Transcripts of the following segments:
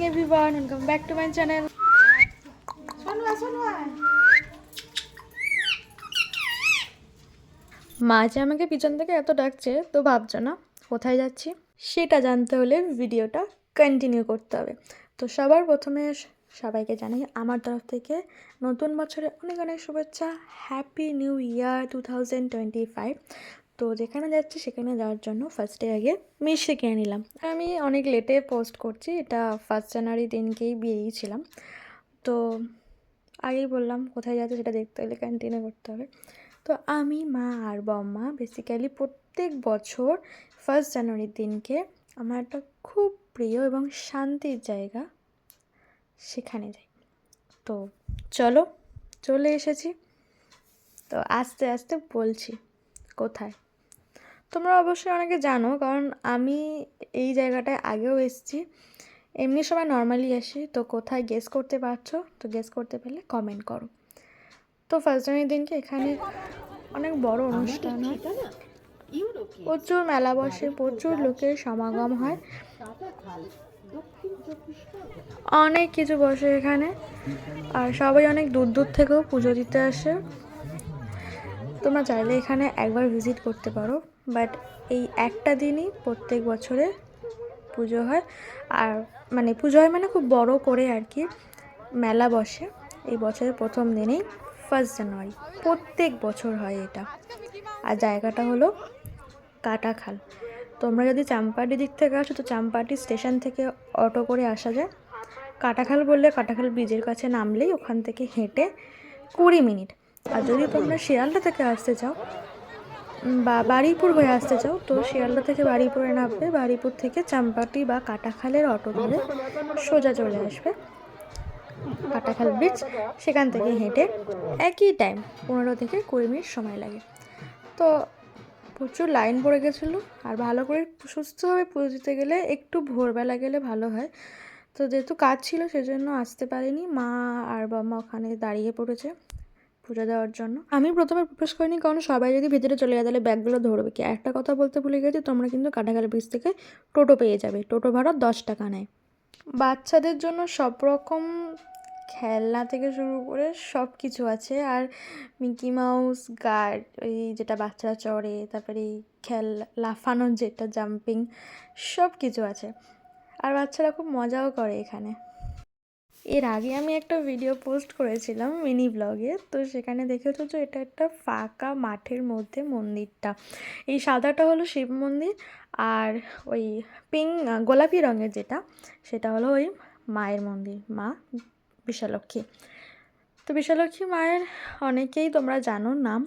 everyone, welcome back to my channel. মা যে আমাকে পিছন থেকে এত ডাকছে তো ভাবছো না কোথায় যাচ্ছি, সেটা জানতে হলে ভিডিওটা কন্টিনিউ করতে হবে। তো সবার প্রথমে সবাইকে জানাই আমার তরফ থেকে নতুন বছরে অনেক অনেক শুভেচ্ছা। Happy new year 2025। তো যেখানে যাচ্ছি সেখানে যাওয়ার জন্য ফার্স্টে আগে মিষ্টি কিনে নিলাম। আমি অনেক লেটে পোস্ট করছি, এটা 1 জানুয়ারি দিনকেই বেরিয়েছিলাম। তো আগেই বললাম কোথায় যাচ্ছে সেটা দেখতে হলে কন্টিনিউ করতে হবে। তো আমি, মা আর বম্মা বেসিক্যালি প্রত্যেক বছর 1 জানুয়ারির দিনকে আমার একটা খুব প্রিয় এবং শান্তির জায়গা সেখানে যাই। তো চলে এসেছি। তো আস্তে আস্তে বলছি কোথায়। তোমরা অবশ্যই অনেকে জানো, কারণ আমি এই জায়গাটায় আগেও এসেছি। এমনি সময় নর্মালি আসি। তো কোথায় গেস করতে পারছো? তো গেস করতে পারলে কমেন্ট করো। তো 1 জানুয়ারির দিনকে এখানে অনেক বড় অনুষ্ঠান হয়, প্রচুর মেলা বসে, প্রচুর লোকের সমাগম হয়, অনেক কিছু বসে এখানে। আর সবাই অনেক দূর দূর থেকেও পুজো দিতে আসে। তোমরা চাইলে এখানে একবার ভিজিট করতে পারো, বাট এই একটা দিনই প্রত্যেক বছরে পুজো হয়। আর পুজো হয় খুব বড় করে আর কি, মেলা বসে এই বছরের প্রথম দিনেই 1 জানুয়ারি। প্রত্যেক বছর হয় এটা। আর জায়গাটা হলো কাটাখাল। তোমরা যদি চাম্পাটি দিক থেকে আসো তো চাম্পাটি স্টেশন থেকে অটো করে আসা যায়। কাটাখাল বললে কাটাখাল ব্রিজের কাছে নামলেই ওখান থেকে হেঁটে 20 মিনিট। আর যদি তোমরা শিয়ালদা থেকে আসতে চাও বা বারুইপুর হয়ে আসতে চাও তো শিয়ালদা থেকে বারুইপুরে নামবে, বারুইপুর থেকে চাম্পাটি বা কাটাখালের অটো ধরে সোজা চলে আসবে কাটাখাল ব্রিজ। সেখান থেকে হেঁটে একই টাইম 15 থেকে 20 মিনিট সময় লাগে। তো প্রচুর লাইন পড়ে গেছিলো। আর ভালো করে সুস্থভাবে পুজো দিতে গেলে একটু ভোরবেলা গেলে ভালো হয়। তো যেহেতু কাজ ছিল সেজন্য আসতে পারিনি। মা আর বাবা ওখানে দাঁড়িয়ে পড়েছে পুজো দেওয়ার জন্য। আমি প্রথমে প্রবেশ করিনি, কারণ সবাই যদি ভেতরে চলে যায় তাহলে ব্যাগগুলো ধরবে কি। একটা কথা বলতে ভুলে গেছি, তোমরা কিন্তু কাটাখাল ব্রিজ থেকে টোটো পেয়ে যাবে। টোটো ভাড়া 10 টাকা নেয়। বাচ্চাদের জন্য সব রকম খেলনা থেকে শুরু করে সব কিছু আছে। আর মিকি মাউস গার্ড, ওই যেটা বাচ্চারা চড়ে, তারপরে এই লাফানোর যেটা জাম্পিং, সব কিছু আছে। আর বাচ্চারা খুব মজাও করে এখানে। এর আগে আমি একটা ভিডিও পোস্ট করেছিলাম মিনি ব্লগে, তো সেখানে দেখেছো যে এটা একটা ফাঁকা মাঠের মধ্যে মন্দিরটা। এই সাদাটা হলো শিব মন্দির, আর ওই গোলাপি রঙের যেটা সেটা হলো ওই মায়ের মন্দির, মা বিশালক্ষী। তো বিশালক্ষী মায়ের অনেকেই তোমরা জানো নাম।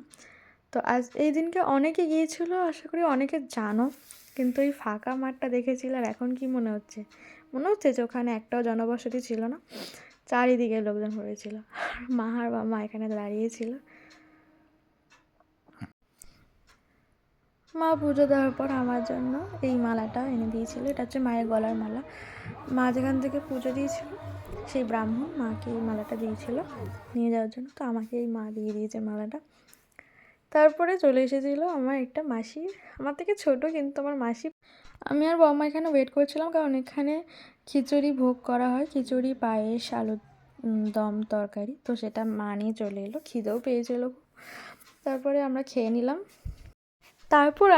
তো আজ এই দিনকে অনেকে গিয়েছিল, আশা করি অনেকে জানো। কিন্তু এই ফাঁকা মাঠটা দেখেছিল আর এখন কি মনে হচ্ছে? মনে হচ্ছে যে ওখানে একটাও জনবসতি ছিল না, চারিদিকে লোকজন হয়েছিল। মা আর বাবা এখানে দাঁড়িয়েছিল। মা পুজো দেওয়ার পর আমার জন্য এই মালাটা এনে দিয়েছিল। এটা হচ্ছে মায়ের গলার মালা। মা যেখান থেকে পুজো দিয়েছিল সেই ব্রাহ্মণ মাকে এই মালাটা দিয়েছিল নিয়ে যাওয়ার জন্য। তো আমাকে এই মা দিয়ে দিয়েছে মালাটা। তারপরে চলে এসেছিল আমার একটা মাসি, আমার থেকে ছোট কিন্তু আমার মাসি। আমি আর বাবা এখানে ওয়েট করছিলাম, কারণ এখানে খিচুড়ি ভোগ করা হয়, খিচুড়ি, পায়েস, আলুর দম, তরকারি। তো সেটা মা নিয়ে চলে এলো, খিদেও পেয়েছিল। তারপরে আমরা খেয়ে নিলাম। তারপর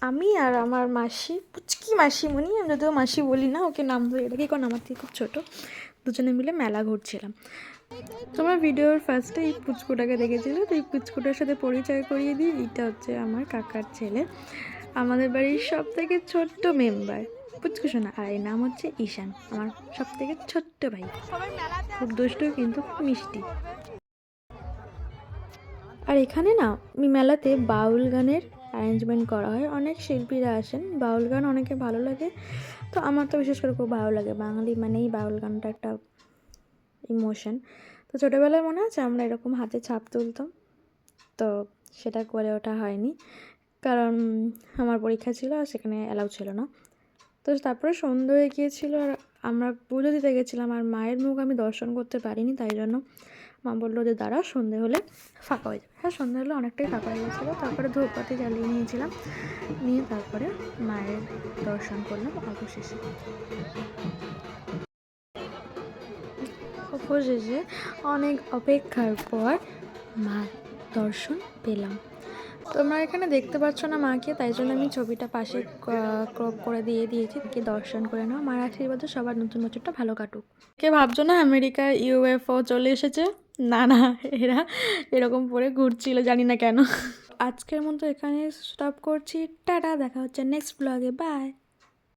আমি আর আমার মাসি, পুচকি মাসিমণি, আমি যদিও মাসি বলি না, ওকে নাম ধরে রাখি কারণ আমার থেকে খুব ছোটো, দুজনে মিলে মেলা ঘুরছিলাম। তোমার ভিডিওর ফার্স্টে এই পুচকুটাকে দেখেছিলে, তো এই পুচকুটার সাথে পরিচয় করিয়ে দিই। এটা হচ্ছে আমার কাকার ছেলে, আমাদের বাড়ির সব থেকে ছোট্ট মেম্বার, পুচকু সোনা। আর এর নাম হচ্ছে ঈশান, আমার সব থেকে ছোট্ট ভাই। খুব দুষ্টু কিন্তু খুব মিষ্টি। আর এখানে না মেলাতে বাউল গানের অ্যারেঞ্জমেন্ট করা হয়, অনেক শিল্পীরা আসেন। বাউল গান অনেকে ভালো লাগে, তো আমার তো বিশেষ করে খুব ভালো লাগে। বাঙালি মানেই বাউল গানটা একটা ইমোশন। তো ছোটোবেলায় মনে আছে আমরা এরকম হাতে ছাপ তুলতাম, তো সেটা করে ওঠা হয়নি কারণ আমার পরীক্ষা ছিল আর সেখানে অ্যালাউ ছিল না। তো তারপরে সন্ধ্যে হয়ে গিয়েছিলো আর আমরা পুজো দিতে গেছিলাম, আর মায়ের মুখ আমি দর্শন করতে পারিনি। তাই জন্য মা বললো যে দাঁড়া, সন্ধে হলে ফাঁকা হয়ে যাবে। হ্যাঁ, সন্ধে হলে অনেকটাই ফাঁকা হয়ে গেছিলো। তারপরে ধূপবাতি জ্বালিয়ে নিয়েছিলাম, নিয়ে তারপরে মায়ের দর্শন করলাম অবশেষে। অবশেষে অনেক অপেক্ষার পর মা দর্শন পেলাম। তোমরা এখানে দেখতে পাচ্ছ না মাকে, তাই জন্য আমি ছবিটা পাশে ক্রপ করে দিয়েছি, কি দর্শন করে নাও। মার আশীর্বাদে সবার নতুন বছরটা ভালো কাটুক। কে ভাবছো না আমেরিকার ইউএফও চলে এসেছে? না না, এরা এরকম পরে ঘুরছিল, জানি না কেন। আজকের মতো এখানে স্টপ করছি, টাটা, দেখা হচ্ছে নেক্সট ব্লগে, বাই।